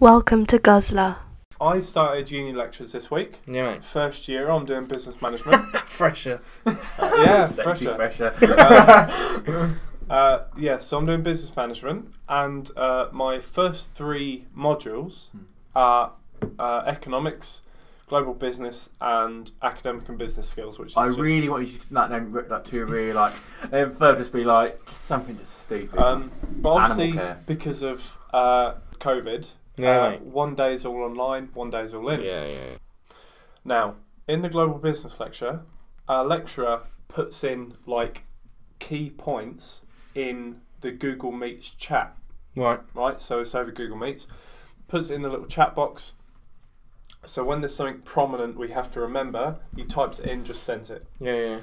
Welcome to Guzzlr. I started uni lectures this week. Yeah, mate. First year, I'm doing business management. Fresher. Yeah, Sexy fresher. So I'm doing business management, and my first three modules are economics, global business, and academic and business skills. Which is I really want you to really like. Third just be like just something just stupid. But obviously because of COVID. One day is all online, one day is all in. Yeah. Now, in the global business lecture, our lecturer puts in like key points in the Google Meets chat. Right. So it's over Google Meets. Puts it in the little chat box. So when there's something prominent we have to remember, he types it in, just sends it. Yeah.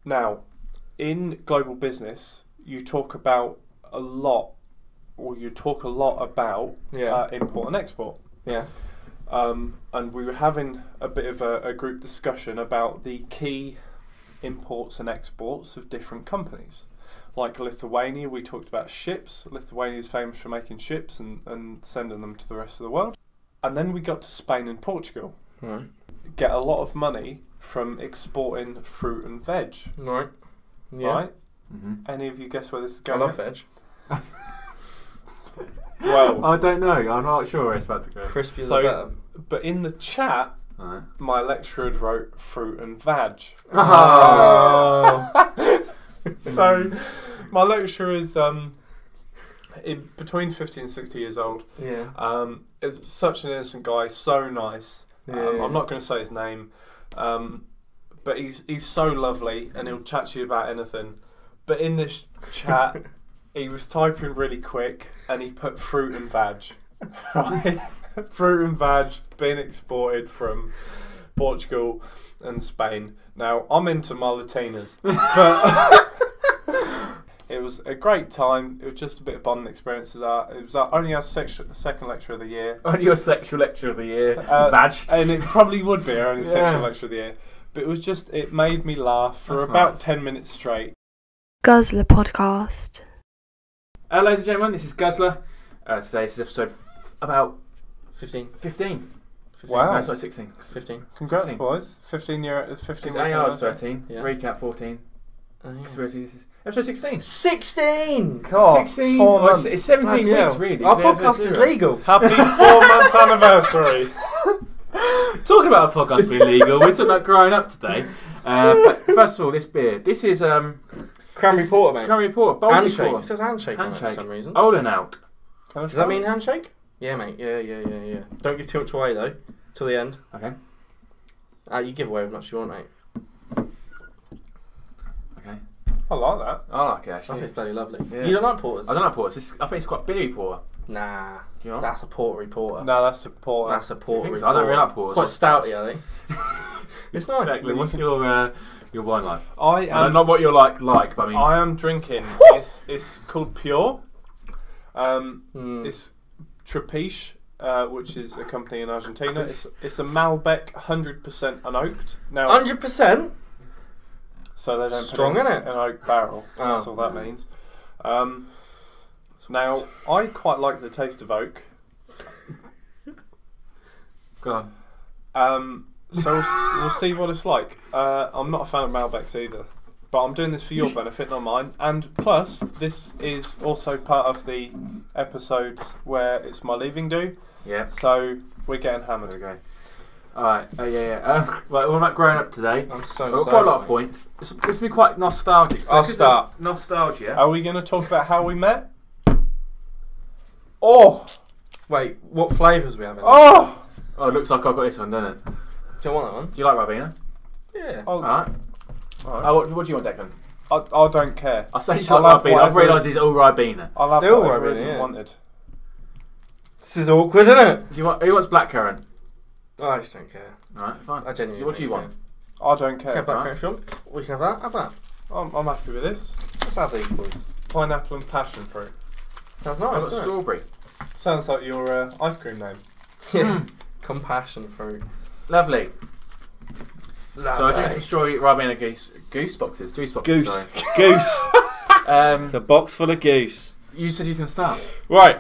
Now, in global business, you talk about import and export. Yeah. And we were having a bit of a group discussion about the key imports and exports of different companies. Like Lithuania, we talked about ships. Lithuania is famous for making ships and sending them to the rest of the world. And then we got to Spain and Portugal. Right. Get a lot of money from exporting fruit and veg. Right. Yeah. Right? Mm-hmm. Any of you guess where this is going? I love veg. Well, I don't know. I'm not sure where it's about to go. Crispy the better. But in the chat, my lecturer had wrote fruit and veg. Oh. So my lecturer is between 50 and 60 years old. Yeah. Is such an innocent guy, so nice. I'm not going to say his name, but he's so lovely, and he'll chat to you about anything. But in this chat, he was typing really quick, and he put fruit and veg. Right? Fruit and veg being exported from Portugal and Spain. Now, I'm into my Latinas, but it was a great time. It was just a bit of bonding experiences. It was only our second lecture of the year. Only your sexual lecture of the year. Vag. And it probably would be our only sexual lecture of the year. But it made me laugh for about 10 minutes straight. Guzzlr podcast. Ladies and gentlemen, this is Guzzlr. Today is episode about 15. 15. Wow. No, sorry, 16. 15. Congrats, 16. boys. 15 year, 15 I was 13. Yeah. Recap 14. Conspiracy, this is episode 16. 16! God, 16. 4 Oh, months. it's 17 Bloody weeks, hell. really. Our So podcast is zero. legal. Happy 4-month anniversary. Talking about a podcast being legal, we're talking about growing up today. But first of all, this beer. This is Cranberry Porter, mate. Cranberry Porter. Baltic Handshake. Porter. It says handshake on it for Handshake. some reason. Old and out. Does that mean handshake? Yeah, mate. Yeah. Don't give too much away, though. Till the end. Okay. You give away as much as you want, mate. Okay. I like that. I like it, I actually. think it's bloody lovely. Yeah. You don't like porters? I don't like porters. I think it's quite beery porter. Nah. Do you know? That's a portery porter. No, that's a porter. That's a portery so? I don't really like porters. Quite stouty, I think. It's nice. Exactly. What's your wine like? I I am. know not what you're like, but I mean. I am drinking. It's called Pure. It's Trapiche, which is a company in Argentina. It's a Malbec 100% unoaked. Now 100%? so they don't Strong, put innit? an oak barrel. That's all that means. Now I quite like the taste of oak. Go on. So we'll see what it's like. I'm not a fan of Malbecs either, but I'm doing this for your benefit, not mine. And plus, this is also part of the episodes where it's my leaving do. Yeah. So we're getting hammered. There we go. Alright, yeah. Right, what about growing up today? I'm so We've got quite a lot of points. It's been quite nostalgic. So I'll because start. of Nostalgia. Are we going to talk about how we met? Oh! Wait, what flavours we having? Oh! Oh, it looks like I've got this one, doesn't it? Do you want that one? Do you like Ribena? Yeah. Alright. What do you want, Declan? I don't care. I say you I'll like have Ribena. I've whatever- realised it's all Ribena. I'll have They're all whatever Ribena, isn't yeah. wanted. This is awkward, isn't it? Who wants blackcurrant? Oh, I just don't care. Alright, fine. I genuinely What do you don't want? I don't care. care. Black shop. We can have that. Have that. I'm happy with this. Let's have these, boys. Pineapple and passion fruit. Sounds I've nice, got doesn't it? strawberry. Sounds like your ice cream name. Yeah. Compassion fruit. Lovely. So I drink some strawberry Ribena juice boxes. Goose. Sorry. Goose. Um, It's a box full of goose. you said you was going to start. Right.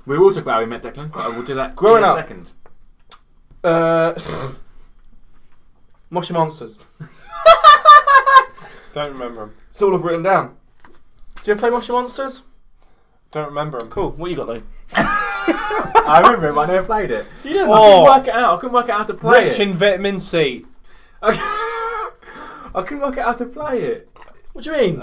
We will talk about how we met Declan, but we'll do that Growing in a up. second. Moshi Monsters. Don't remember them. It's all I've written down. Do you ever play Moshi Monsters? Don't remember them. Cool. What you got though? I remember it, but I never played it. You didn't. I couldn't work it out. I couldn't work out how to play Rich it. in vitamin C. I couldn't work out how to play it. What do you mean?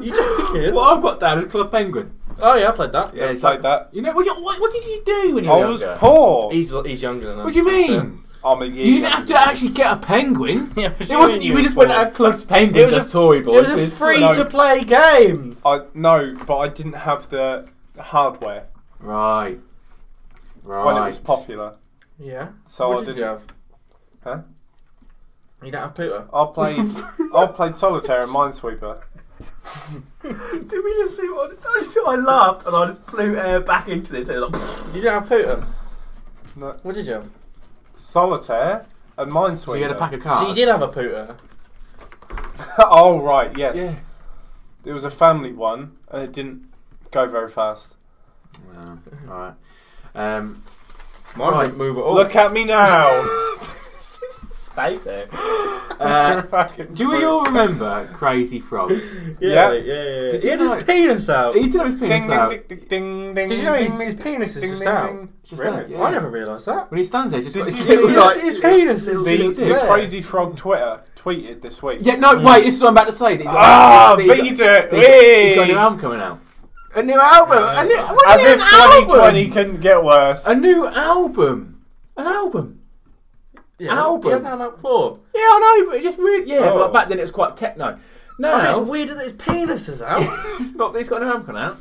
You joking? What I've got down is Club Penguin. Oh yeah, I played that. Yeah, it's Played that. You know, what did you do when you I were was younger? poor. He's younger than us. What do you mean? I'm a year. You didn't have to actually get a penguin. Yeah, It wasn't you. We just went out Club Penguin, It was just a- Tory It boys. was a It's free No. to play game. No, but I didn't have the hardware Right. when it was popular. Yeah. So what I did didn't. you have? Huh? You don't have Pooter. I played solitaire and Minesweeper. Did we just see what? I laughed and I just blew air back into this. And You don't have Pooter. No. What did you have? Solitaire and Minesweeper. so you had a pack of cards. So you did have a Pooter. Oh right, yes. Yeah. It was a family one, and it didn't go very fast. Alright. Mine Right. didn't move at all. Look at me now. Stay there. You're a fucking Do we brute. all remember Crazy Frog? Yeah. yeah. Did He you had know his it? penis out. He did have his Ding, penis out. ding, ding, ding, ding, Did you know his ding, penis is ding, just ding, out? ding. It's just Really? that, yeah. I never realised that. When he stands there, it's just Did got you his see little, like, his penis is The, just the there. Crazy Frog Twitter tweeted this week. Yeah, no, wait, this is what I'm about to say. Beat it! He's got a new album coming out. A new album! As As if 2020 couldn't get worse. A new album! An album! Yeah, album. He had that out before. Yeah, I know, but it's just weird. Yeah, Oh. but back then it was quite techno. I think Now, it's weird that his penis is out. not that he's got an album coming out.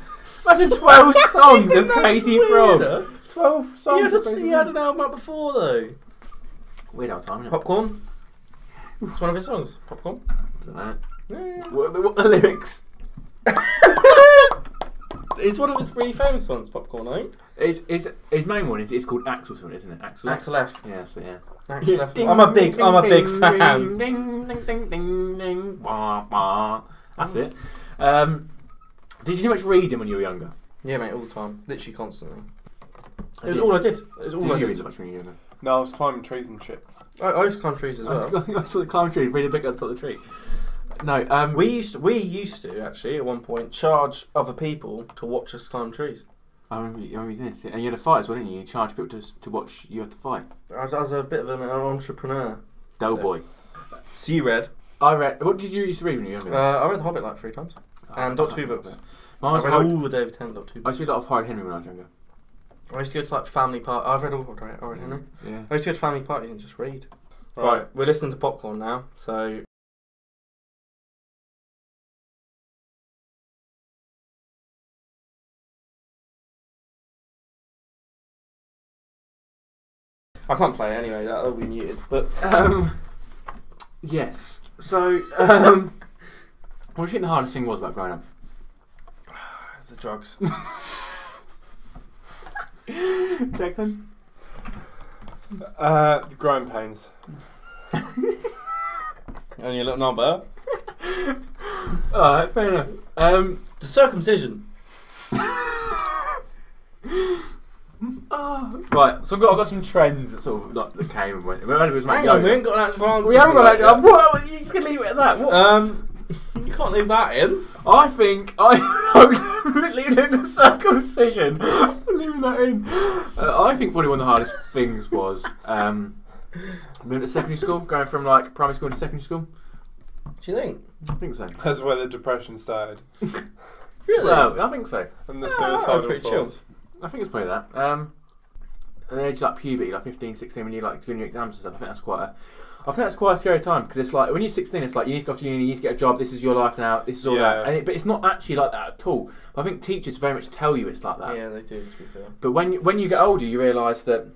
Imagine 12 songs of Crazy Frog. Weirder. 12 songs of Crazy He had an album out before though. Weird old time, innit? Popcorn. It's one of his songs. Popcorn. Dunno. Yeah. What are the lyrics? It's one of his really famous ones. Popcorn, right? His main one is called Axel something, isn't it? Axel. Axel F. Yeah, so yeah. Axel F. Ding, I'm a big ding, fan. Ding, ding, ding, ding, ding. Wah, wah. That's it. Did you do much reading when you were younger? Yeah, mate, all the time, literally constantly. I It was did. all I did. It was all Did I you read did. so much when you were younger? No, I was climbing trees and shit. I used to climb trees as well. I saw the climb tree, read a bit on top of the tree. No, We used to actually at one point charge other people to watch us climb trees. I remember this. And you had a fight as well, didn't you? You charged people to watch you have to fight. I was a bit of an entrepreneur. Doughboy. So you read? I read. What did you used to read when you were younger? I read The Hobbit like 3 times. And Doctor Who books. Mine I was read Howard- all the David Tennant Doctor Who I books. used to read a lot of Howard Henry when I was younger. I used to go to like family parties. I've read all of Howard Henry. Yeah. I used to go to family parties and just read. Right, we're listening to Popcorn now, so... I can't play it anyway, that'll be muted, but... Yes. So, what do you think the hardest thing was about growing up? It's the drugs. Declan? The growing pains. And your little number. Alright, fair enough. The circumcision. Right, so I've got some trends that sort of like that came and went. It was Hang on, we ain't got an actual answer. We haven't for got that actually. What? You just gonna leave it at that? What? You can't leave that in. I think I was literally doing the circumcision. I'm leaving that in. I think probably one of the hardest things was moving to secondary school, going from like primary school to secondary school. Do you think? I think so. That's where the depression started. Really? Well, I think so. And the that's suicidal pretty chill. thoughts. I think it's probably that. At the age of like puberty, like 15, 16, when you're like doing your exams and stuff, I think that's quite a scary time because it's like when you're 16, it's like you need to go to uni, you need to get a job. This is your life now. This is all Yeah. that. But it's not actually like that at all. I think teachers very much tell you it's like that. Yeah, they do, to be fair. But when you get older, you realise that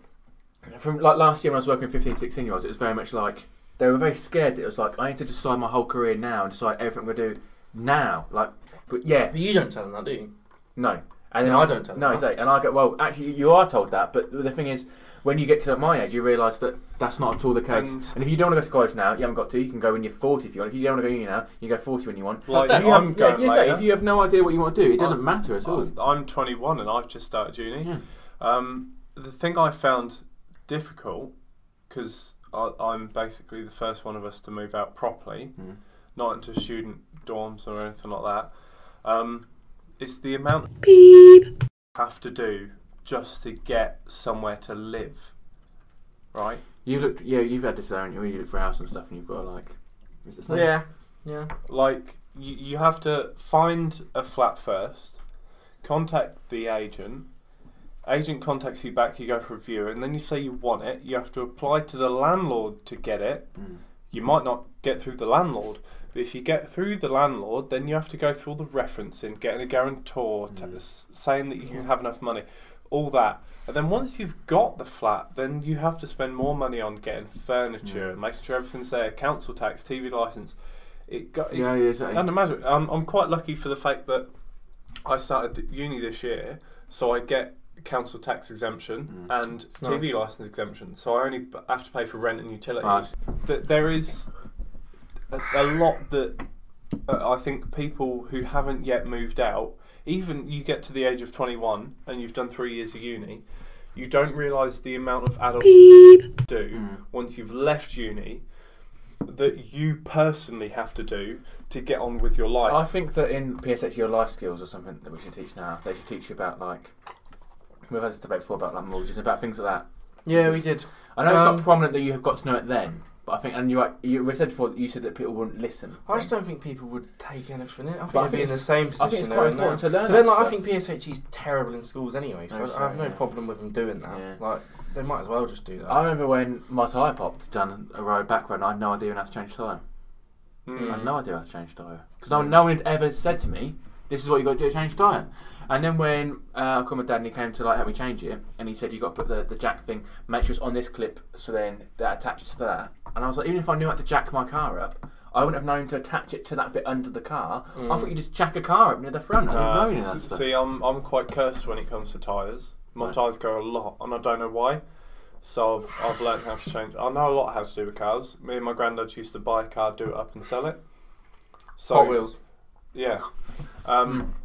from like last year when I was working with 15, 16 year olds, it was very much like they were very scared that it was like I need to decide my whole career now and decide everything I'm going to do now. Like, but yeah, But you don't tell them that, do you? no. And then No, I don't tell them No, that. exactly. And I go, well, actually, you are told that, but the thing is, when you get to my age, you realise that that's not at all the case. And if you don't want to go to college now, you haven't got to. You can go when you're 40 if you want. If you don't want to go uni now, you go 40 when you want. Like, If you I'm have, going later. if you have no idea what you want to do, it doesn't matter at all. I'm 21 and I've just started uni. Yeah. The thing I found difficult, because I'm basically the first one of us to move out properly, not into student dorms or anything like that, it's the amount you have to do just to get somewhere to live, right? You've had this, haven't you? When you look for a house and stuff, and you've got to like, is it something? Yeah. Like you have to find a flat first, contact the agent. Agent contacts you back. You go for a view, and then you say you want it. You have to apply to the landlord to get it. You might not get through the landlord, but if you get through the landlord, then you have to go through all the referencing, getting a guarantor, saying that you can have enough money, all that. And then once you've got the flat, then you have to spend more money on getting furniture and making sure everything's there, council tax, TV licence. Exactly. And imagine, I'm quite lucky for the fact that I started uni this year, so I get council tax exemption and TV licence exemption, so I only have to pay for rent and utilities. There is a lot that I think people who haven't yet moved out, even you get to the age of 21 and you've done 3 years of uni, you don't realise the amount of adult do once you've left uni that you personally have to do to get on with your life. I think that in PSH, your life skills or something that we should teach now, they should teach you about, like, we've had this debate before about like mortgages and about things like that. Yeah, we did. I know it's not prominent that you have got to know it then, but I think, and you said before that you said that people wouldn't listen. I just don't think people would take anything in. I think But I they'd think be in the same position. I think it's quite important to learn. But then, that like, I stuff. think PSHE is terrible in schools anyway, so I have no problem with them doing that. Yeah. Like, they might as well just do that. I remember when my tyre popped down a road back when I had no idea how to change tyre. I had no idea how to change tyre because no one had ever said to me, "This is what you got to do to change tyre." And then when I called my dad and he came to like help me change it, and he said you got to put the jack thing, make sure it's on this clip, so then that attaches to that. And I was like, even if I knew how to jack my car up, I wouldn't have known to attach it to that bit under the car. I thought you just jack a car up near the front. I didn't know any of that stuff. See, I'm quite cursed when it comes to tyres. My tyres go a lot, and I don't know why. So I've learned how to change. I know a lot how to do with cars. Me and my granddad used to buy a car, do it up, and sell it. So, Hot Wheels. Yeah.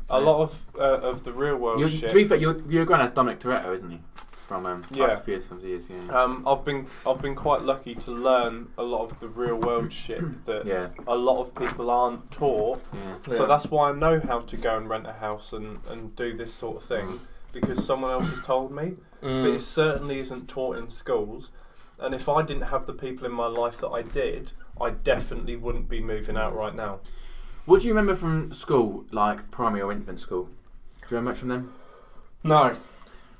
A lot of the real world shit. To be fair, your granddad's Dominic Toretto, isn't he? From Fast and Furious, yeah. I've been quite lucky to learn a lot of the real world shit that a lot of people aren't taught. Yeah. So that's why I know how to go and rent a house and do this sort of thing, because someone else has told me. But it certainly isn't taught in schools. And if I didn't have the people in my life that I did, I definitely wouldn't be moving out right now. What do you remember from school, like primary or infant school? Do you remember much from them? No.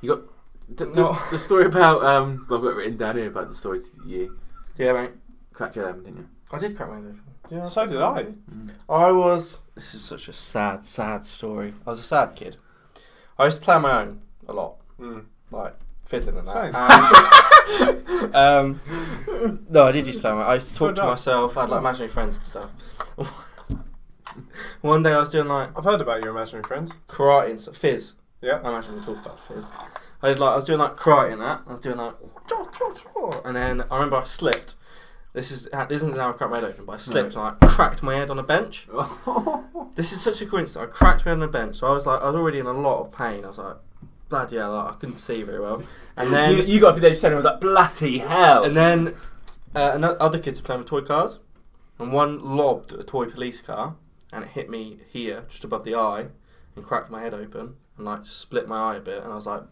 You got the story about I've got it written down here about the story to you. Yeah, mate. Cracked your head open, didn't you? I did crack my head open. Yeah, So did I. This is such a sad story. I was a sad kid. I used to play on my own a lot. Like, fiddling and that. No, I did used to play on my own. I used to talk to myself. I had, like, imaginary friends and stuff. One day I was doing, like... I've heard about your imaginary friends. Karate and stuff. Fizz. Yeah. I imagine we talk about Fizz. I was doing, like, karate and that. I was doing, like... And then I remember I slipped. This isn't how I cracked my head open, but I slipped and I cracked my head on a bench. This is such a coincidence. I cracked my head on a bench, so I was already in a lot of pain. I was like, bloody hell, I couldn't see very well. And then you got to be there just saying it was like bloody hell. And then other kids were playing with toy cars, and one lobbed a toy police car, and it hit me here, just above the eye, and cracked my head open, and like split my eye a bit, and I was like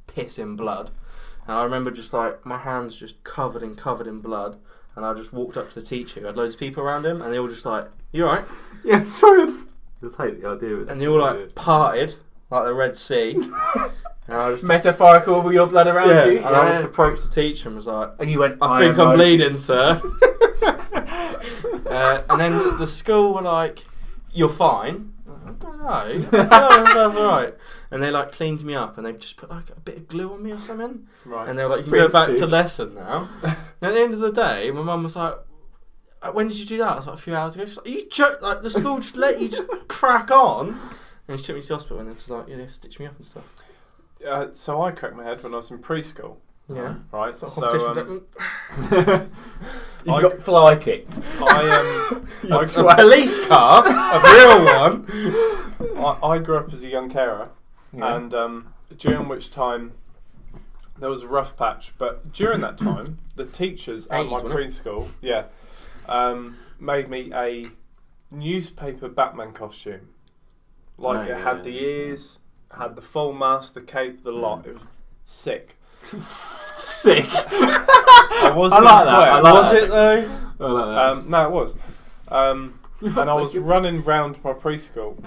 pissing blood. And I remember just like my hands just covered in blood. And I just walked up to the teacher who had loads of people around him, and they all just like, "You alright?" Yeah, sorry, I just hate the idea of it. And they all like parted like the Red Sea. And I just metaphorical with your blood around you. And I just approached the teacher and was like, and you went, "I think I'm bleeding, sir." And then the school were like, "You're fine." I don't know. I don't know if that's right. And they like cleaned me up, and they just put like a bit of glue on me or something. Right. And they were like, "You can go back to lesson now." And at the end of the day, my mum was like, "When did you do that?" I was like, "A few hours ago." She's like, "Are you joke? Like the school just let you just crack on?" And she took me to the hospital and it's like, they stitched me up and stuff. So I cracked my head when I was in preschool. Yeah. Right. So, You got fly kicked. a police car, a real one. I grew up as a young carer, and during which time there was a rough patch. But during that time, the teachers at my preschool, made me a newspaper Batman costume. Like it had the ears, had the full mask, the cape, the lot. It was sick. Sick. I wasn't. I like was that. it though? I like that. No, it was. And I was running round my preschool.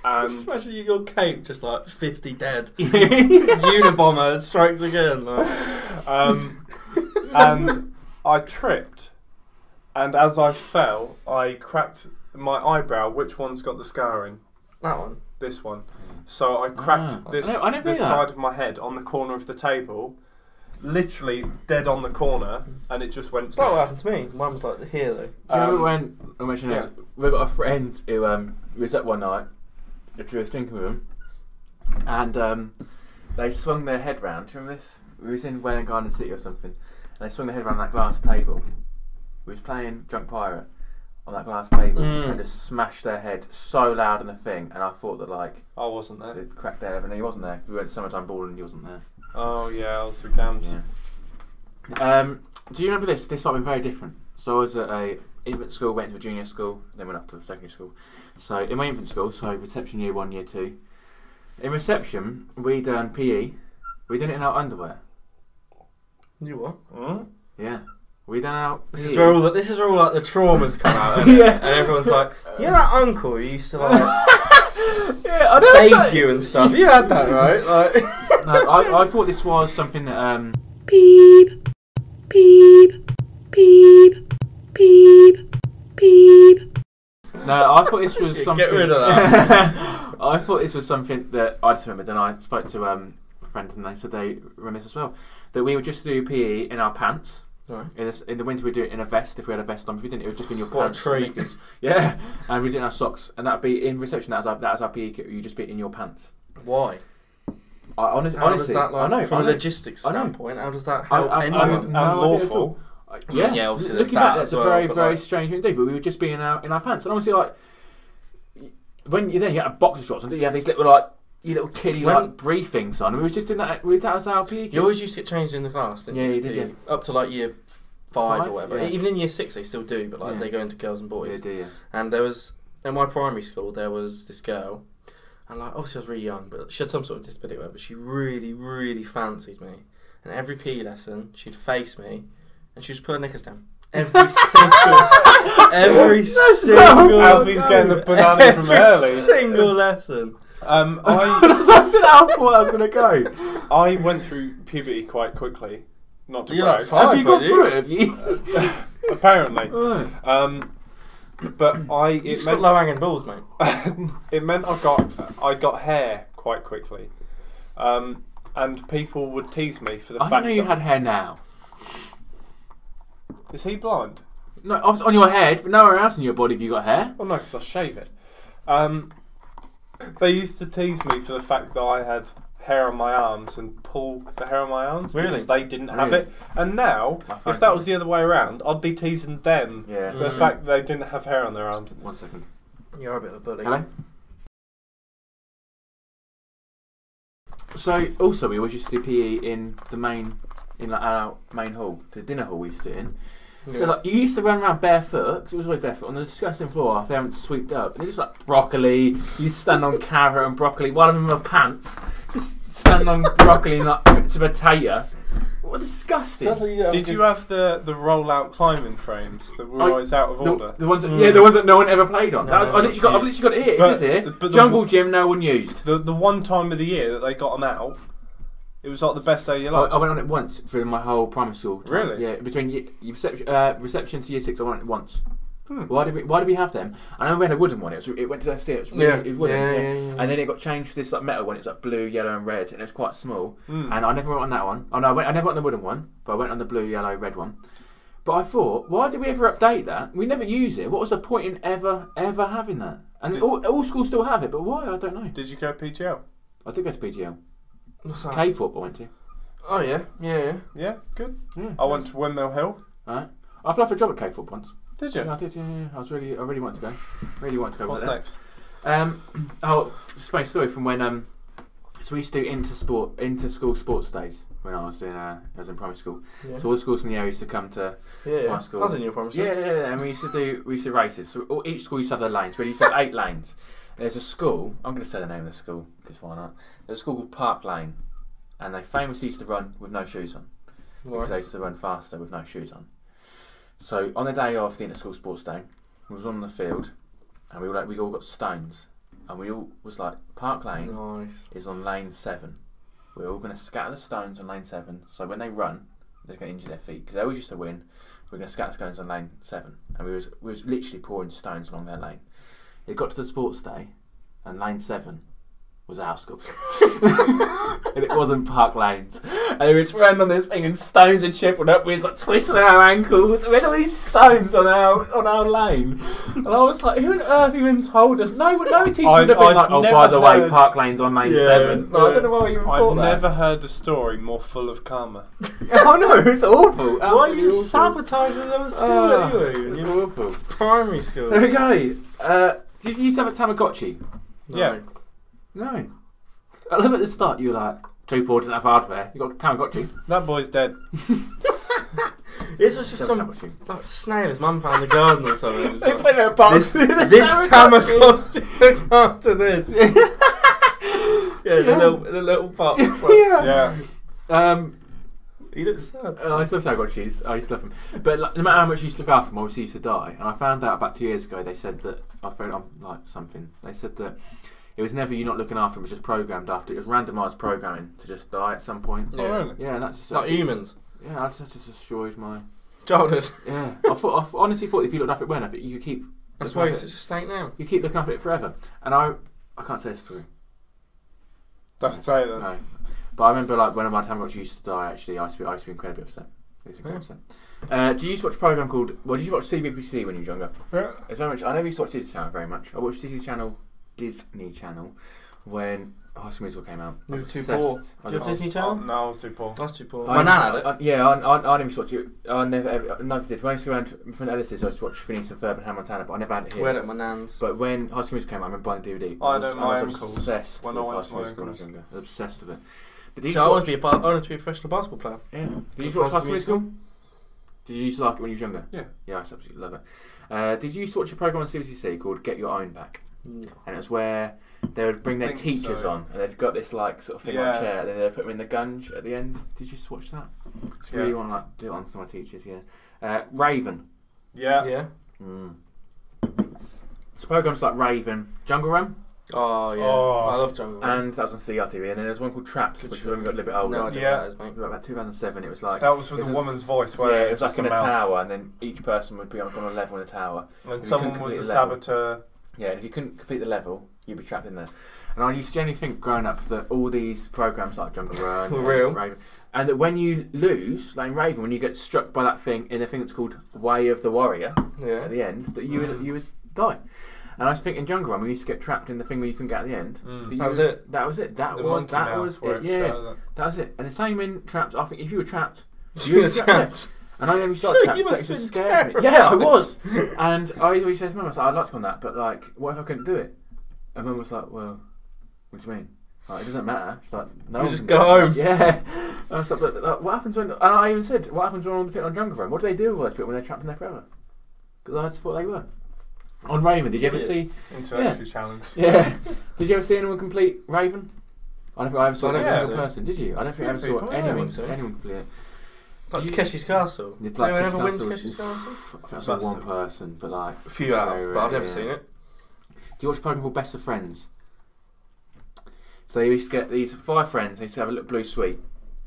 And Imagine you got cape, just like 50 dead. Unabomber strikes again. And I tripped, and as I fell, I cracked my eyebrow. Which one's got the scarring? That one. This one. So I cracked this side of my head on the corner of the table, literally dead on the corner, and it just went. That's not what happened to me. Mine was like here though. Do you remember when I mentioned this? We've got a friend who was up one night. We was drinking with them, and they swung their head round. Do you remember this? We was in Welland Garden City or something, and they swung their head round that glass table. We was playing Drunk Pirate on that glass table, trying to smash their head so loud in the thing, and I thought that like I wasn't there. it cracked their head, and he wasn't there. We went to summertime ball and he wasn't there. Oh yeah, I was exams. Yeah. Do you remember this? This might be very different. So I was at a infant school, went to a junior school, then went up to a secondary school. So in my infant school, so reception year 1, year 2. In reception, we done PE. We done it in our underwear. You what? Hmm? Yeah. We done our PE. This is where all like the traumas come out, isn't it? And everyone's like, "You're that uncle who used to like I don't bathe you and stuff." You had that, right? Like, no, I thought this was something that Beep, beep, beep, beep, beep. No, I thought this was something. Get rid of that. I thought this was something that I just remembered, and I spoke to a friend, and they said they run this as well. That we would just do PE in our pants. Right. In the winter, we'd do it in a vest if we had a vest on. If we didn't, it would just be in your What a pants. treat. Yeah, and we did our socks, and that'd be in reception. That was our PE kit. You just be in your pants. Why? Honestly, How does that, like, I know, from a logistics standpoint, how does that help anyone? Unlawful. Yeah, obviously there's looking that back, that's as a well, very, but very like- strange thing to do. But we would just be in our pants, and obviously, like when you have boxer shorts, and you have these little like your little kiddie like briefings on. And we was just doing that. That was our PE kit. You always used to get changed in the class, didn't you? Yeah, you did, yeah. Up to like year 5 or whatever. Yeah. Even in year 6 they still do, but like they go into girls and boys. Yeah, do you? And there was, at my primary school, there was this girl, and like obviously I was really young, but she had some sort of disability, or whatever, but she really, really fancied me. And every PE lesson, she'd face me, and she'd just put her knickers down. Every single Alfie's getting the banana from early. Every single lesson. I said how I thought I was going to go. I went through puberty quite quickly. Not to You're brag. like 5, Have you gone aren't through it? Have you? Apparently. Right. But You just got low hanging balls, mate. it meant I got hair quite quickly, and people would tease me for the I fact didn't know you that had hair now. Is he blind? No, on your head, but nowhere else in your body have you got hair. Well, no, because I shave it. They used to tease me for the fact that I had hair on my arms and pull the hair on my arms because they didn't have it. And now, if that was the other way around, I'd be teasing them for the fact that they didn't have hair on their arms. 1 second. You're a bit of a bully. Hello? So, also, we always used to do PE in our main hall, the dinner hall we used to do it in. Yeah. So, like, you used to run around barefoot, because it was always barefoot, on the disgusting floor after they haven't sweeped up. And it's just like broccoli, you stand on carrot and broccoli, one of them in my pants, just stand on broccoli and like to potato. What disgusting. Did you have the roll-out climbing frames that were always out of order? The ones that, the ones that no one ever played on. I've literally got it here. It says here, Jungle Gym, no one used. The one time of the year that they got them out, it was like the best day of your life. I went on it once through my whole primary school time. Really? Yeah, between reception to year 6, I went on it once. Why did we have them? I know we had a wooden one. It went to the sea. It was really it was wooden. And then it got changed to this like metal one. It's like blue, yellow, and red, and it was quite small. And I never went on that one. Oh no, I never went on the wooden one, but I went on the blue, yellow, red one. But I thought, why did we ever update that? We never use it. What was the point in ever having that? And all schools still have it, but why? I don't know. Did you go PGL? I did go to PGL. What's that? K-Thorpe I went to. Oh yeah, yeah. Yeah, good. Yeah, I went to Windmill Hill. Alright. I applied for a job at K-Thorpe once. Did you? Yeah, I did. Yeah. I really wanted to go. Really wanted to go. What's there. next? It's a funny story from when so we used to do inter-school sports days when I was in primary school. Yeah. So all the schools from the area used to come to my school. I was in your primary school. Yeah, and we used to races. So each school used to have their lanes. We used to have 8 lanes. There's a school. I'm going to say the name of the school because why not? There's a school called Park Lane, and they famously used to run with no shoes on because they used to run faster with no shoes on. So on the day of the inter-school sports day, we was on the field, and we all got stones, and we all was like, Park Lane is on lane 7. We're all going to scatter the stones on lane 7, so when they run, they're going to injure their feet because they always used to win. We're going to scatter stones on lane 7, and we was literally pouring stones along their lane. It got to the sports day, and lane 7 was our school. And it wasn't Park Lanes. And we was running on this thing and stones had chipped up. We was like twisting our ankles. We had all these stones on our lane. And I was like, who on earth even told us? No teacher would have been like, oh, by the way, Park Lane's on lane 7. No, I don't know why we even thought that. I've never heard a story more full of karma. Oh no, it's awful. Why are you sabotaging them at school anyway? It's awful. Primary school. There we go. Did you used to have a Tamagotchi? No. Yeah. No. I love at the start, you were like, Joe Paul didn't have hardware. You got Tamagotchi. That boy's dead. This was just some like snail his mum found in the garden or something. They put it in a box. This Tamagotchi after this. The little box. Yeah. He looks sad. I still have Tamagotchis. I used to love them. But like, no matter how much you used to look after them, obviously used to die. And I found out about 2 years ago, they said that, I found on like something, they said that it was never you not looking after them, it was just programmed after. It was randomised programming to just die at some point. Yeah. Oh, really? Yeah, and that's just... Like humans? Yeah, I just destroyed my... Childhood? Yeah. I honestly thought if you looked after it well enough, you could keep... That's why it's such a state now. You keep looking after it forever. And I can't say a story. Don't say that. No. But I remember like when my Tamagotchi used to die, actually, I used to be incredibly upset. Did you used to watch a programme called... Well, did you watch CBBC when you were younger? Yeah. It's very much... I never used to watch Disney Channel very much. I watched Disney Channel when High School Musical came out. You were too poor. Did you have Disney Channel? No, I was too poor. I was too poor. My nan had it. I never used to watch it. I never did. When I used to go around from Ellis's, I used to watch Phineas and Ferb and Hannah Montana, but I never had it here. We had it at my nan's. But when High School Musical came out, I remember buying the DVD. I know my was uncles. obsessed When with I went High to School my Musical when I was uncles. younger. I was obsessed with it. But I wanted to be a professional basketball player. Yeah. Did you watch High School Musical? Did you used to like it when you was younger? Yeah. Yeah, I absolutely love it. Did you used to watch a programme on CBCC called Get Your Own Back? No. And it's where they would bring their teachers on, and they've got this like sort of thing on a chair, and then they put them in the gunge at the end. Did you just watch that? It's really want to like do it on some of my teachers. Yeah. Raven. Yeah. Yeah. It's programs like Raven, Jungle Run. Oh yeah. I love Jungle Run. And that was on CRTV, and then there's one called Trapped, which when we got a little bit older. No idea what that is, mate. About 2007, it was like that was with the woman's voice. Where yeah, it was like in a tower, and then each person would be on a level in the tower. And someone was a saboteur. Yeah, and if you couldn't complete the level, you'd be trapped in there. And I used to generally think growing up that all these programs like Jungle Run, were real, Raven, and that when you lose, like in Raven, when you get struck by that thing in a thing that's called Way of the Warrior, at the end, that you would die. And I was thinking in Jungle Run, we used to get trapped in the thing where you couldn't get at the end. That was it. That was it. That was it. Yeah, that was it. And the same in Trapped. I think if you were trapped, you were trapped. And I never started trapped. You must have been scared me. Yeah, I was. And I always said to Mum, I was like, I'd like to go on that, but like, what if I couldn't do it? And Mum was like, well, what do you mean? Like, it doesn't matter. She's like, no. You just go home. Yeah. And I was like, what happens when? And I even said, what happens when on the pit on Jungle Run? What do they do with all those people when they're trapped in there forever? Because I just thought they were. On Raven, did you ever see? Intellectually challenged. Yeah. Did you ever see anyone complete Raven? I don't think I ever saw a single person. Did you? I don't think I ever saw anyone complete it. Like Takeshi's Castle. Did anyone ever win Takeshi's Castle? I think I saw one person, but like a few have, but I've never seen it. Do you watch a program called Best of Friends? So they used to get these 5 friends. They used to have a little blue sweet.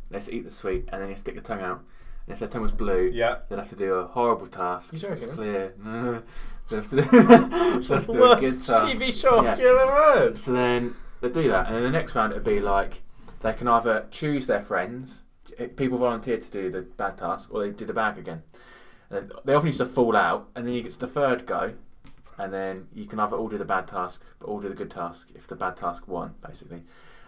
They used to eat the sweet, and then you stick your tongue out. And if their tongue was blue, they'd have to do a horrible task. You joking? It's clear. They'd have to do, it's the worst TV show you've ever heard. So then they do that, and then the next round it'd be like they can either choose their friends. People volunteer to do the bad task, or they do the bag again. And they often used to fall out, and then you get to the third go, and then you can either all do the bad task, but all do the good task if the bad task won, basically.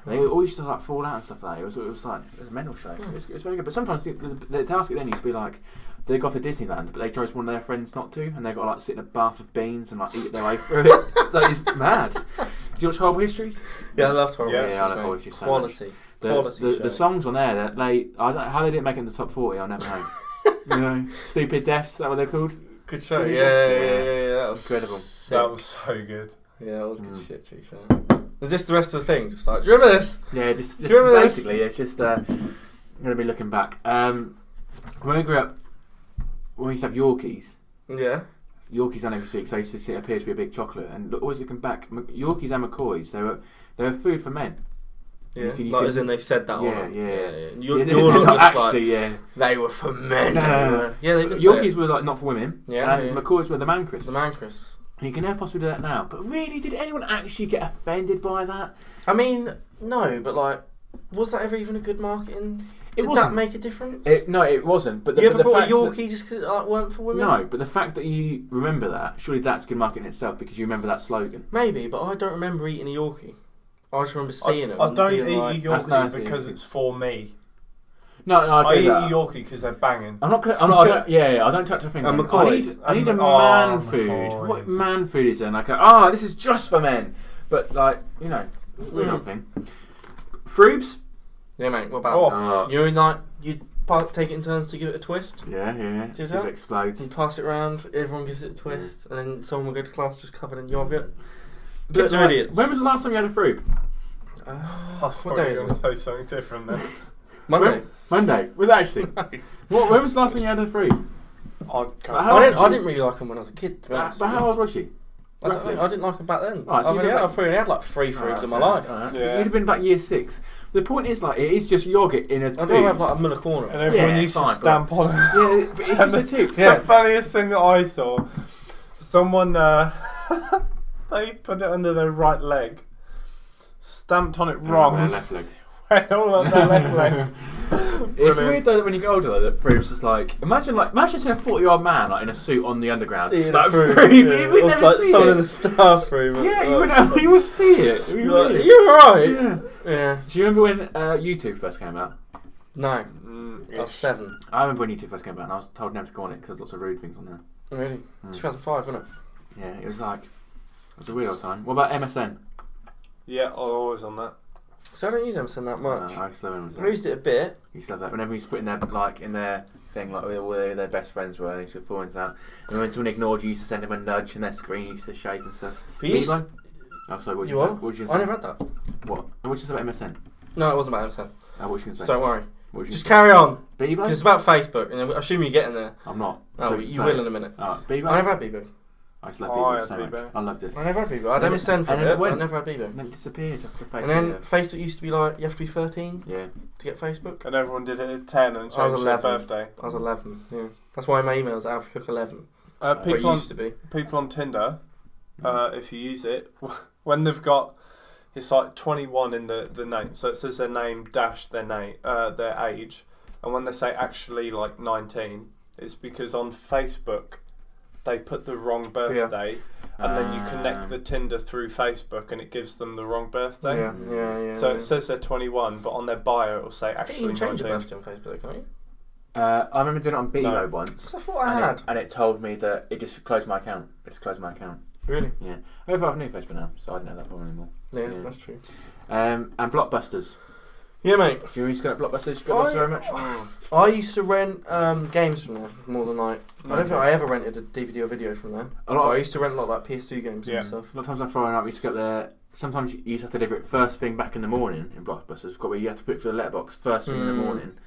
And they all used to like fall out and stuff like that. It was a mental show. It was very good. But sometimes the task then used to be like they go to Disneyland, but they chose one of their friends not to, and they got to like sit in a bath of beans and like eat their way through it. So it's mad. Do you watch Horrible Histories? Yeah, I love Horrible Histories. Yeah, I love Horrible Histories. Quality. The songs on there, I don't know how they didn't make it in the top 40. I'll never know. You know, Stupid Deaths. Is that what they're called? Good show. Yeah. That was incredible. Sick. That was so good. Yeah, that was good shit. To be fair. Is this the rest of the thing? Just like, do you remember this? Yeah, just basically, it's just I'm going to be looking back. When we grew up, when we used to have Yorkies. Yeah. Yorkies on every week, so I used to sit up here to be a big chocolate, and always looking back, Yorkies and McCoys, they were food for men. Yeah, as in they said that. Yeah. You're not just actually, like, they were for men. No. Yeah, they did. Yorkies were like not for women. Yeah, and McCoys were the man crisps. The man crisps. You can never possibly do that now. But really, did anyone actually get offended by that? I mean, no, but like, was that ever even a good marketing? Did that make a difference? No, it wasn't. But you ever bought a Yorkie just because it like, weren't for women? No, but the fact that you remember that, surely that's good marketing in itself because you remember that slogan. Maybe, but I don't remember eating a Yorkie. I just remember seeing it. I don't eat like, a Yorkie because it's for me. No, I eat a Yorkie because they're banging. I'm not gonna. I don't touch a finger. I need a man food. McCoys. What man food is there? Like, this is just for men. But like, you know, it's a weird thing. Froobs. Yeah, mate. What about you? Like you take it in turns to give it a twist. Yeah. Do it that? Explodes. You pass it around. Everyone gives it a twist, and then someone will go to class just covered in yogurt. But, Kids are idiots. When was the last time you had a Froob? What day is it? Say something different then. Monday. Was it actually? When was the last time you had a Froob? I didn't really like them when I was a kid. To be honest. But how old was she? I didn't like them back then. Right, so I've probably had like 3 Froobs in my life. Right. Yeah. You'd have been about year 6. The point is, like, it is just yogurt in a tube. I don't have like a Miller corner. And everyone used to stamp on it. Yeah, but it's just a tube. The funniest thing that I saw, someone they put it under their right leg, stamped on it wrong. Their left leg. Went all on their left leg. It's weird though that when you get older, though, that Froob's just like imagine seeing a 40-year-old man like in a suit on the underground. Yeah, like Froob. You would never like see someone it. in the staff room. Yeah, you would see it. You're right. Yeah. Do you remember when YouTube first came out? No. I was 7. I remember when YouTube first came out, and I was told never to go on it because there's lots of rude things on there. Really? 2005, wasn't it? Yeah, it was a weird old time. What about MSN? Yeah, I'm always on that. So I don't use MSN that much. I still remember. I used it a bit. You used to have that whenever you used to put in their thing like where their best friends were, and they used to fall into that. And when someone ignored you, used to send them a nudge, and their screen used to shake and stuff. Bebo? Oh, sorry. What did you say? I never had that. What? What did you say about MSN? No, it wasn't about MSN. Oh, what was you going to say? Don't worry. Just carry on. Bebo? Because it's about Facebook, and I assume you're getting there. I'm not. Oh, you will in a minute. Bebo? I never had Bebo. I used to love Bebo so much. I loved it. I never had Bebo. I had MSN for it, but I never had Bebo. And then it disappeared after Facebook. And then Facebook used to be like, you have to be 13 to get Facebook. And everyone did it at 10 and I was changed 11. their birthday. I was 11, yeah. That's why my email's AlphaCook11. People used to be. People on Tinder, if you use it, when they've got, it's like 21 in the name, so it says their name dash their age, and when they say actually like 19, it's because on Facebook they put the wrong birthday, and then you connect the Tinder through Facebook, and it gives them the wrong birthday. Yeah. So it says they're 21, but on their bio it will say actually 19. You can change your birthday on Facebook, can't you? I remember doing it on Bebo once. Because I thought I had. And it told me that it just closed my account. Really? Yeah. I have a new Facebook now, so I don't have that problem anymore. Yeah, that's true. And Blockbusters. Yeah, mate. You used to go to Blockbusters? You got so much? I used to rent games from there more than like. I don't think I ever rented a DVD or video from there. I used to rent a lot of like PS2 games and stuff. A lot of times I Friday night we used to go up there. Sometimes you used to have to deliver it first thing back in the morning in Blockbusters. Where you have to put it through the letterbox first thing in the morning.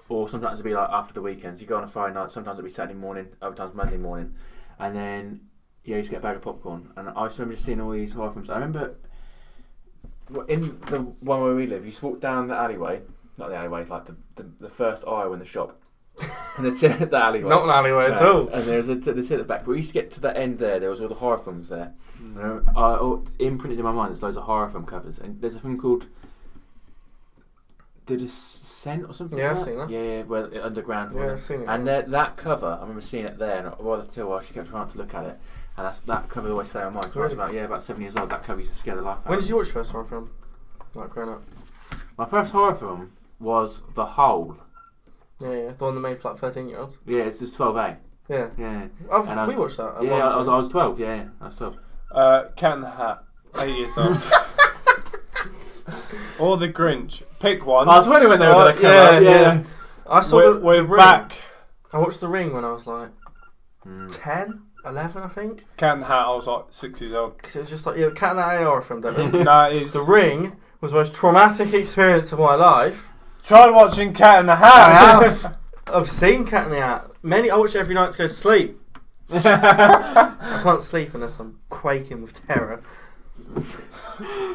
Or sometimes it'd be like after the weekends. You go on a Friday night. Sometimes it'd be Saturday morning. Other times Monday morning. And then you used to get a bag of popcorn. And I just remember just seeing all these horror films. I remember in the one where we live, you just walk down the alleyway. Not the alleyway, like the first aisle in the shop. And the alleyway. Not an alleyway at all. And there's at the back. But we used to get to the end there. There was all the horror films there. Imprinted in my mind, there's loads of horror film covers. And there's a film called The Descent or something. Yeah, like I've seen that. Yeah, well, underground. Yeah, I've seen it. And that cover, I remember seeing it there, and rather till I just kept trying to look at it. And that cover always stayed on mine. So I was about 7 years old. That cover used to scare the life out of me. When did you watch your first horror film? Like growing up? My first horror film was The Hole. Yeah, the one that made for like 13-year-olds. Yeah, it's just 12A. Yeah. Yeah. We watched that. Yeah, I was 12. Yeah, I was 12. Cat in the Hat. 8 years old. Or The Grinch. Pick one. I was wondering when they were going to come out. Yeah. I saw We're back. I watched The Ring when I was like 10, 11, I think. Cat in the Hat, I was like 6 years old. Because it was just like, Cat in the Hat horror film, don't it? No, it is. The Ring was the most traumatic experience of my life. Try watching Cat in the Hat. I've seen Cat in the Hat. I watch it every night to go to sleep. I can't sleep unless I'm quaking with terror.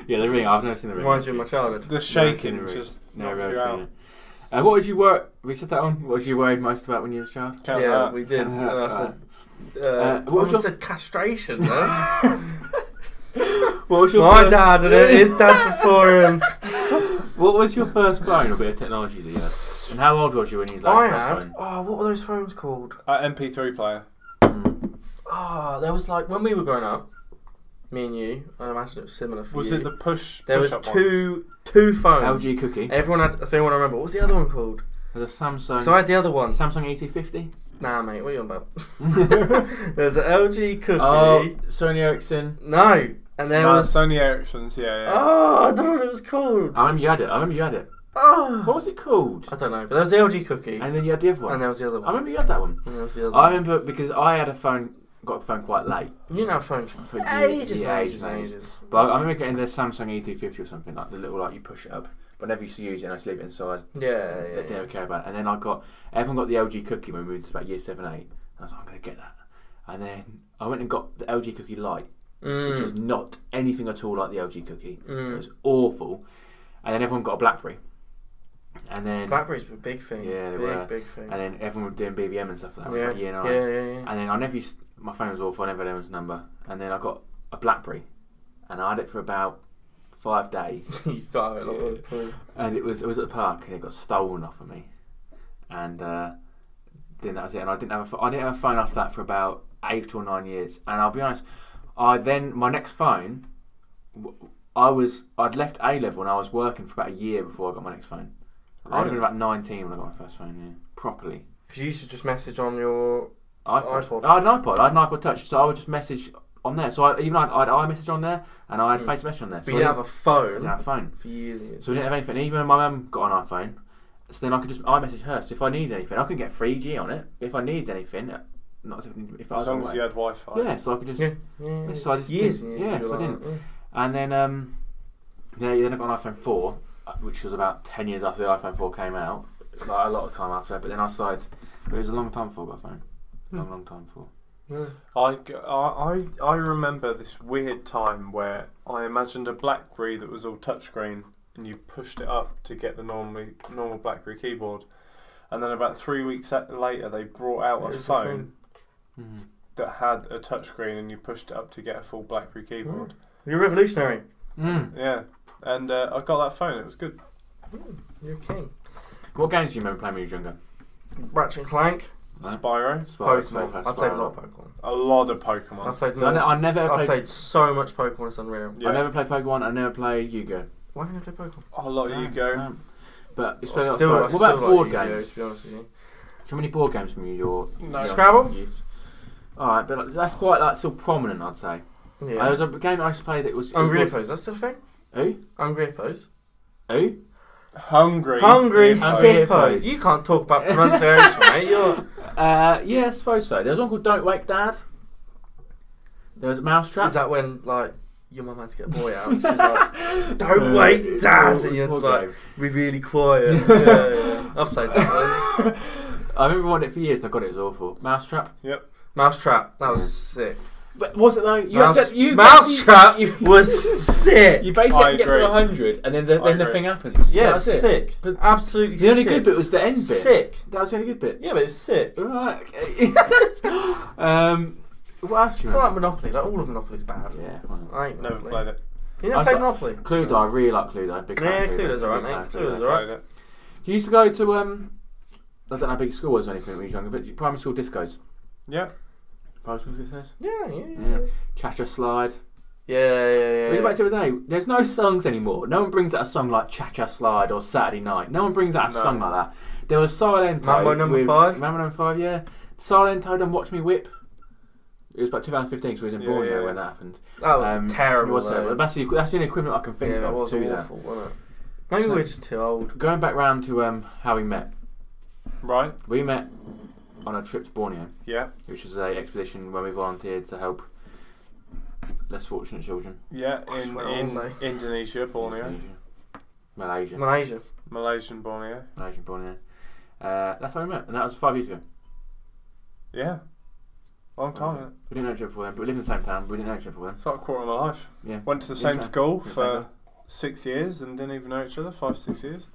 Yeah, The Ring. I've never seen The Ring. Reminds me of my childhood. The shaking just knocks you out. What was you worried? We said that on. What was you worried most about when you were a child? Yeah, we did. And I said, what was your said castration? What was your my dad did it. His dad before him. What was your first phone or bit of technology that you had? And how old was you when you had? What were those phones called? MP3 player. There was like when we were growing up. Me and you, I imagine it was similar for you. Was it the push? There was two phones. LG Cookie. Everyone had. That's the only one I remember. What was the other one called? There's a Samsung. So I had the other one. Samsung E250. Nah, mate. What are you on about? There's an LG Cookie. Oh, Sony Ericsson. No, and there was Sony Ericsson's. Yeah. Oh, I don't know what it was called. I remember you had it. Oh, what was it called? I don't know. But there was the LG Cookie. And then you had the other one. And there was the other one. I remember you had that one. And there was the other one. I remember because I had got a phone quite late. You didn't have a phone for ages. But I remember getting the Samsung E250 or something, like the little, like you push it up. But I never used to use it and I used to leave it inside. Yeah. Didn't ever care about it. And then everyone got the LG Cookie when we moved to about year 7, 8. And I was like, I'm going to get that. And then I went and got the LG Cookie Lite, which was not anything at all like the LG Cookie. It was awful. And then everyone got a BlackBerry. And then BlackBerries were a big thing. Yeah, they were. Big thing. And then everyone was doing BBM and stuff like that. Yeah. Like year 9. Yeah. And then I never used. My phone was awful. I never had anyone's number. And then I got a BlackBerry, and I had it for about 5 days. You started a lot of time. And it was at the park, and it got stolen off of me. And then that was it. And I didn't have a phone after that for about 8 or 9 years. And I'll be honest, my next phone, I'd left A level and I was working for about a year before I got my next phone. Really? I would have been about 19 when I got my first phone. Yeah, properly. Because you used to just message on your iPod. I had an iPod. I had an iPod Touch, so I would just message on there. So I had iMessage on there, and I had Facebook on there. But so you didn't have a phone. I didn't have a phone for years and years. So we didn't have anything. Even when my mum got an iPhone, so then I could just iMessage her. So if I needed anything, I couldn't get 3G on it. But if I needed anything, not if I was as long as you had Wi-Fi. Yeah, so I could just. Yeah. So I just years. Yeah, so I didn't. And then then I got an iPhone 4, which was about 10 years after the iPhone 4 came out. Like a lot of time after. But then I started. But it was a long time before I got a phone. Long time before. Yeah. I remember this weird time where I imagined a BlackBerry that was all touchscreen, and you pushed it up to get the normal BlackBerry keyboard, and then about 3 weeks later they brought out a phone that had a touchscreen, and you pushed it up to get a full BlackBerry keyboard. You're revolutionary. Yeah, and I got that phone. It was good. You're a king. What games do you remember playing when you were younger? Ratchet and Clank. Spyro. Pokemon. I've played a lot of Pokemon. A lot of Pokemon. I've played so much Pokemon, it's unreal. Yeah. I never played Pokemon. I never played Yu-Gi-Oh. Why have you never played Pokemon? A lot of Yu-Gi-Oh. But it's What about board games? To be honest with you. How many board games from your Scrabble? youth? Alright, but that's quite still prominent, I'd say. Yeah. There was a game I used to play that was... Hungry Hippos, that's still a thing? Who? Hungry Hippos. Who? Hungry Hippos. You can't talk about pronunciation, mate. You're... yeah, I suppose so. There was one called Don't Wake Dad. There was a Mousetrap. Is that when, like, your mum had to get a boy out? She's like, don't wake Dad! And you're like, be really quiet. Yeah. I've played that one. I remember wanting it for years and I got it. It was awful. Mousetrap. Yep. Mousetrap. That was sick. But was it though? Mousetrap was sick. You basically had to get to 100 and then the thing happens. Yeah, sick. But absolutely sick. The only good bit was the end bit. Sick. That was the only good bit. Yeah, but it's sick. Right, okay. What else do you remember? It's like Monopoly. Like, all of Monopoly's bad. Yeah. I ain't never played it. You never played Monopoly? Cluedo, I really like Cluedo. Big fan Cluedo's alright, mate. Cluedo's alright. You used to go to, I don't know how big school was or anything when you were younger, but primary school discos. Yeah. Primary school success. Yeah. Cha-cha slide. Yeah. We was about to the other day. There's no songs anymore. No one brings out a song like Cha-cha slide or Saturday night. No one brings out a song like that. There was Silento. Mambo number 5. Mambo number 5. Yeah. Silento done Watch Me Whip. It was about 2015, so we was in Borneo when that happened. That was terrible. That's the only equivalent I can think of. That was awful, wasn't it? Maybe we're just too old. Going back round to how we met. Right. We met on a trip to Borneo. Yeah. Which was an expedition where we volunteered to help less fortunate children. Yeah, in Indonesia, Borneo. Malaysian Borneo. That's how we met, and that was 5 years ago. Yeah. Long time, isn't it? We didn't know each other before then, but we lived in the same town, but we didn't know each other before then. It's like a quarter of my life. Yeah. Went to the same school for 6 years and didn't even know each other, 5-6 years.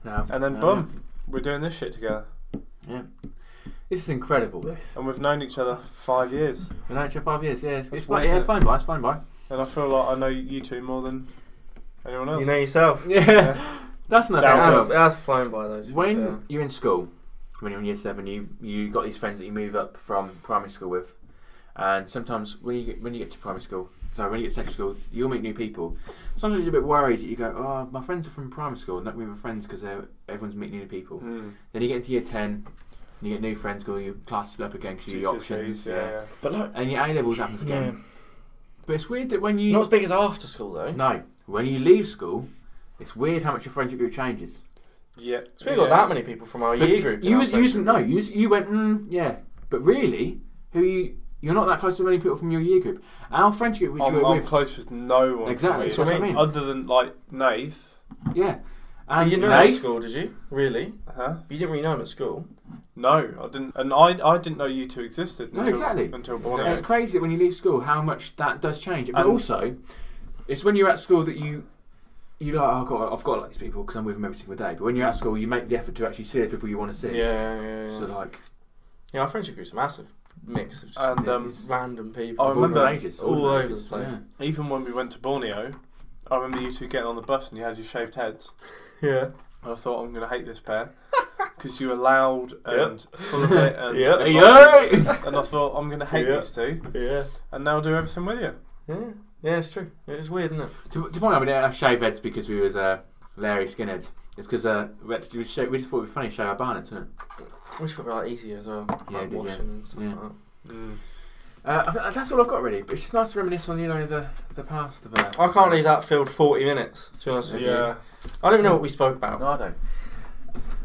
No. And then boom, we're doing this shit together. Yeah. This is incredible, And we've known each other 5 years. We've known each other 5 years, yeah. It's That's fine, weird, yeah, it's fine by. And I feel like I know you two more than anyone else. You know yourself. Yeah. That's nothing. That's flown by those. When you're in school, when you're in year 7, you got these friends that you move up from primary school with, and sometimes when you get to primary school, when you get to secondary school, you'll meet new people. Sometimes you're a bit worried that you go, oh, my friends are from primary school, not with my friends because everyone's meeting new people. Then you get into year 10, and you get new friends because your class split up again because you your options. Yeah. But and your A levels happens again. Yeah. But it's weird that when you not as big as after school though. No, when you leave school, it's weird how much your friendship group changes. Yeah, so we got that many people from our year group. You went yeah, but really, you're not that close to many people from your year group. Our friendship group, which you were with, I'm close with no one. Exactly, that's what I mean. Other than like Nath. Yeah. And you know him at school, did you? Really? Huh? You didn't really know him at school. No, I didn't, and I didn't know you two existed. Until Borneo. And it's crazy that when you leave school, how much that does change. But also, it's when you're at school that you're like, I've got to like these people because I'm with them every single day. But when you're at school, you make the effort to actually see the people you want to see. Yeah. So like, our friendship group's a massive mix of just random people. I remember ages, all over the place. Yeah. Even when we went to Borneo, I remember you two getting on the bus and you had your shaved heads. Yeah. And I thought, I'm going to hate this pair because you were loud and full of it. And, and I thought, I'm going to hate these two. Yeah. And now I'll do everything with you. Yeah. Yeah, it's true. It's weird, isn't it? To point out, we didn't have shave heads because we was Larry skinheads. It's because we just thought it was funny to shave our barnets, isn't it? We just thought it was easier as well. Yeah, like washing and stuff like that. I think that's all I've got really. But it's just nice to reminisce on the past of. I can't believe that filled 40 minutes. To be honest with you, I don't even know what we spoke about. No, I don't.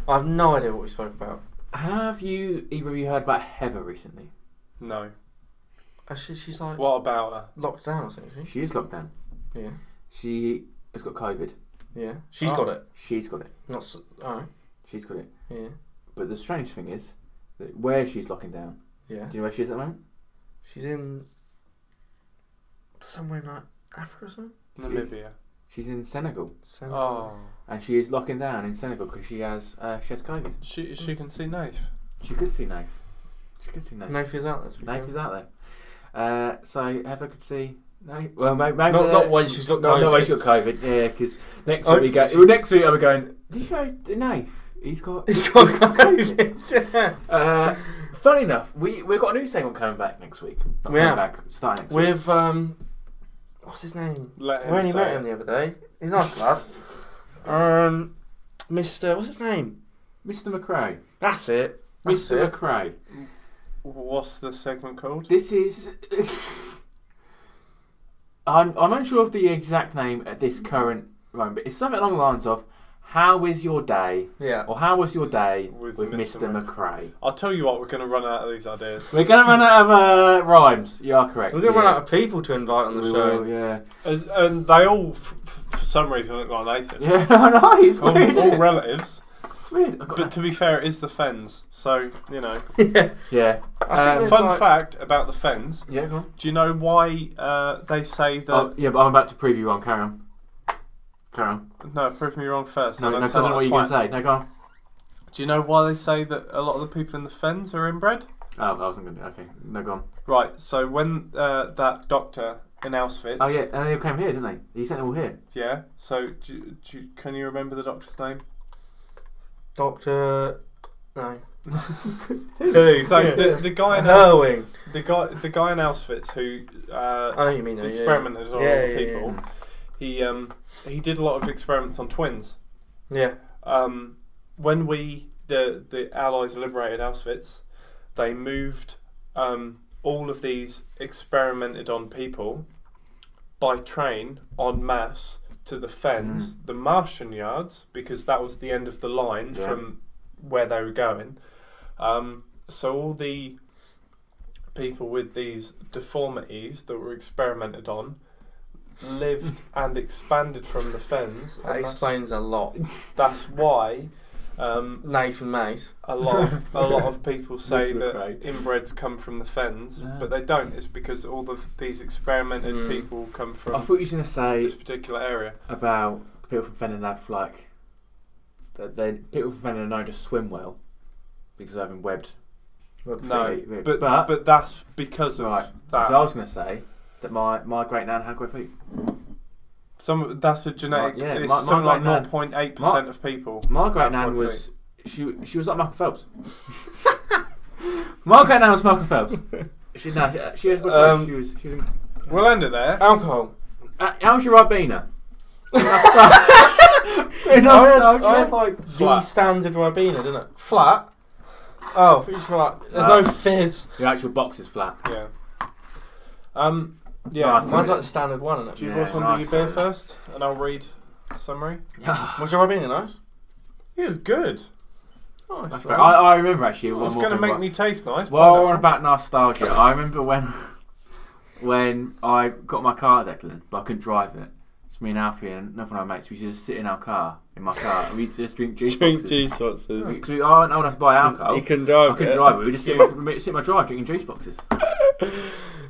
I have no idea what we spoke about. Have you either of you heard about Heather recently? No. She's like. What about her? Locked down or something? She is locked down. Yeah. She has got COVID. Yeah. She's got it. She's got it. Alright. She's got it. Yeah. But the strange thing is that where she's locking down. Yeah. Do you know where she is at the moment? She's in somewhere in like Africa or something. Namibia. She's in Senegal. Oh. And she is locking down in Senegal because she has COVID. She can see Nath. She could see Nath. Nath is out there. Nath is out there. So Heather could see. No, well, maybe not when she's got COVID. Not when she's got COVID. Yeah, because next week we go. Well, next week I'll be going. Did you know Nath? He's got COVID. Funny enough, we've got a new segment coming back next week. Starting next week. With what's his name? We only met him the other day. He's a nice lad. Mr. What's his name? Mr. McRae. That's it. Mr. McRae. What's the segment called? This is. I'm unsure of the exact name at this current moment, but it's something along the lines of "How is your day?" Yeah. Or "How was your day with Mr. McRae?" I'll tell you what, we're going to run out of these ideas. We're going to run out of rhymes. You are correct. We're going to run out of people to invite on the show. Will, yeah. And they all, for some reason, look like Nathan. Yeah, I know. It's weird. All relatives. It's weird. But to be fair, it is the Fens, so you know. Yeah. Fun fact about the Fens. Yeah, go on. Do you know why they say that? Yeah, but I'm about to prove you wrong. Carry on. No, prove me wrong first. No, I don't know what you're going to say. No, go on. Do you know why they say that a lot of the people in the Fens are inbred? Oh, I wasn't going to. Okay, no, go on. Right. So when that doctor in Auschwitz. Oh yeah, and they came here, didn't they? He sent them all here. Yeah. So can you remember the doctor's name? Doctor. No. So the guy in Hurling. the guy in Auschwitz who I know what you mean. Though, experimented on yeah, people. Yeah. He did a lot of experiments on twins. Yeah. When the Allies liberated Auschwitz, they moved all of these experimented on people by train en masse to the Fens, the Martian yards, because that was the end of the line from where they were going. So all the people with these deformities that were experimented on lived and expanded from the Fens. That explains a lot. That's why Nathan Mays. a lot of people say that great. inbreds come from the Fens, but they don't. It's because all of these experimented people come from I thought you were going to say this particular area. about people from Fenner have people from Fenner know to swim well because they're having webbed. No, feet. but that's because of that. So I was going to say that my great nan had webbed feet. That's a genetic. Yeah, it's my something like great-nan- 0.8% of people. My great have nan webbed was feet. she was like Michael Phelps. My great nan was Michael Phelps. She had webbed feet. She was. We'll end it there. Alcohol. How's your Ribena? I had like the Flat. standard Ribena, didn't it? Flat. Oh, flat. There's no fizz. Your actual box is flat. Yeah. Nice. Mine's like the standard one, isn't it? Do you Yeah, boys want to do your beer first, and I'll read a summary? Was your Ribena nice? It was good. Oh, That's fair. I remember actually. It's going to make me taste nice. Well, we're on about nostalgia. I remember when I got my car at Declan, but I couldn't drive it. It's me and Alfie and another one of my mates. We used to just sit in my car, and we used to just drink juice boxes. boxes. Because I wasn't old enough to buy alcohol. You couldn't drive I couldn't drive it. We would just sit in my drive drinking juice boxes.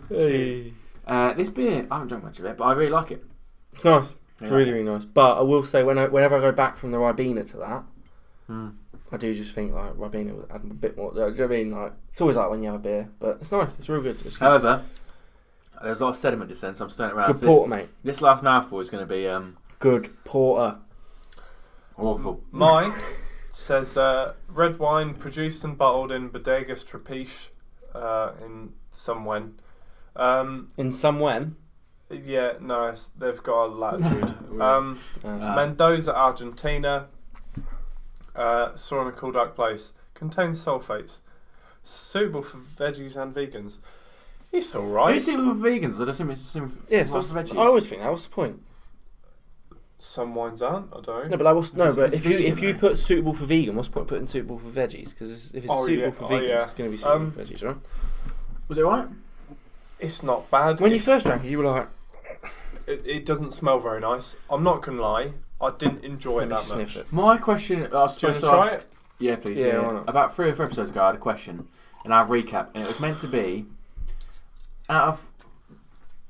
Hey. This beer, I haven't drunk much of it, but I really like it. It's nice. It's Yeah. really, really nice. But I will say, whenever I go back from the Ribena to that, I do just think like Ribena would add a bit more. Do you know what I mean? Like, it's always like when you have a beer, but it's nice. It's real good. It's good. However, there's a lot of sediment descent, so I'm stirring it around. Good porter, mate. This last mouthful is going to be Good porter. awful. Mine says red wine produced and bottled in Bodegas Trapiche in somewhen. In some when. Yeah, no, they've got a latitude. Mendoza, Argentina. Saw in a cool dark place. Contains sulfates. Suitable for veggies and vegans. It's Are you alright. suitable for vegans? I assume it's suitable for Yeah, so veggies. I always think that was the point. Some wines aren't, I don't know. No, but like, but it's if you vegan, put suitable for vegan, what's the point putting suitable for veggies? Because if it's suitable for vegans, it's going to be suitable for veggies, right? Was it right? It's not bad. When you first drank it, you were like, It doesn't smell very nice. I'm not going to lie. I didn't enjoy it let me that sniff much. it. My question, I was Do you want supposed to to try ask. it? Yeah, please. Yeah, Yeah, why not? About 3 or 4 episodes ago, I had a question, and I have a recap, and it was meant to be out of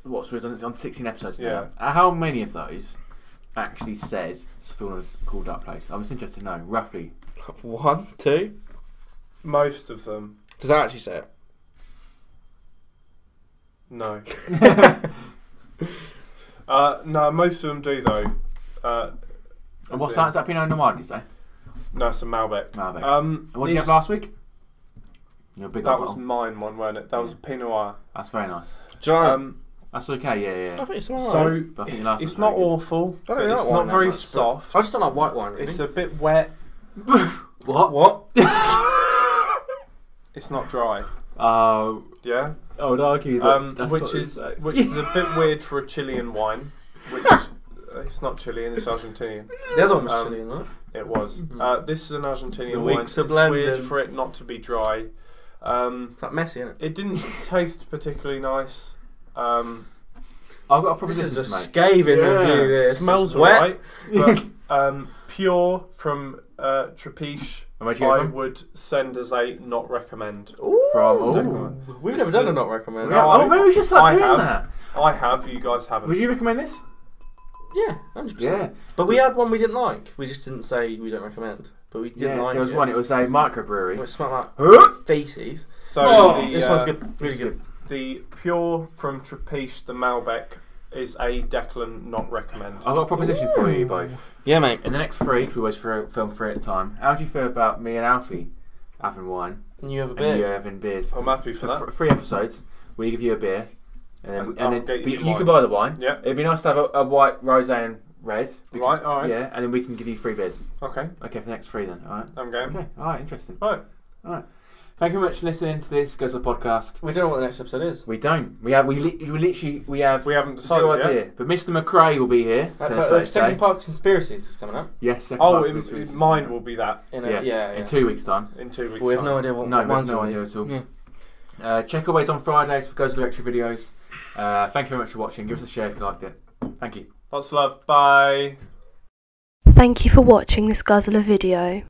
what? So it's on 16 episodes now. Yeah. How many of those actually said still in a cool dark place? I was interested to know roughly. 1, 2. Most of them. Does that actually say it? No. No, most of them do though. And what's that? Is that Pinot Noir? Did you say? No, it's a Malbec. Malbec. And what did you have last week? Your big That old was bottle. mine one, wasn't it? That was a Pinot Noir. That's very nice. That's okay. Yeah. I think it's alright. So But I think the last it's one's not very good. awful, I don't but like it's wine not that very much, but soft. I just don't like white wine, really. It's a bit wet. What? It's not dry. Oh, Yeah. I would argue that that's which not is the same. which is a bit weird for a Chilean wine. Which it's not Chilean, it's Argentinian. The other one was Um, Chilean, right? It was. This is an Argentinian The wine. weeks It's are weird blending. for it not to be dry. It's like messy, isn't it? It didn't taste particularly nice. I've got a This proposition is a to make. scathing review. This Smells It's wet. alright, but pure from Trapiche, And where'd you get it I from? would send as a not recommend. From We've never done a not recommend. No, oh, maybe we should start I doing have. that. I have, you guys haven't. Would you recommend this? Yeah, 100%. Yeah. But we had one we didn't like. We just didn't say we don't recommend. But we didn't Yeah, like there was it. one. It was a microbrewery. It smelled like feces. So This one's good. Really good. The pure from Trapiche, the Malbec, is a Declan not recommend. I've got a proposition for you both. Yeah, mate. In the next 3, we always film 3 at a time. How do you feel about me and Alfie having wine. And you have a And beer. you're having beers. I'm happy for that. 3 episodes, we give you a beer. And then I'll get you some you wine. can buy the wine. Yeah. It'd be nice to have a white, rosé and red. Right, alright. Yeah, and then we can give you 3 beers. Okay, Okay, for the next 3 then. Alright. I'm game. Okay, alright, interesting. Right. Alright. Thank you very much for listening to this Guzzlr podcast. We don't know what the next episode is. We don't. We literally We haven't decided zero yet. idea. But Mr. McRae will be here. But second part of Conspiracies is coming up. Yes, second Oh, part of this week's mine coming will be that In up. In 2 weeks' time. in 2 weeks. We have no time. idea what No, we have one's no gonna idea be. at all. Yeah. Check always on Fridays for Guzzlr Extra videos. Thank you very much for watching. Give us a share if you liked it. Thank you. Lots of love. Bye. Thank you for watching this Guzzlr video.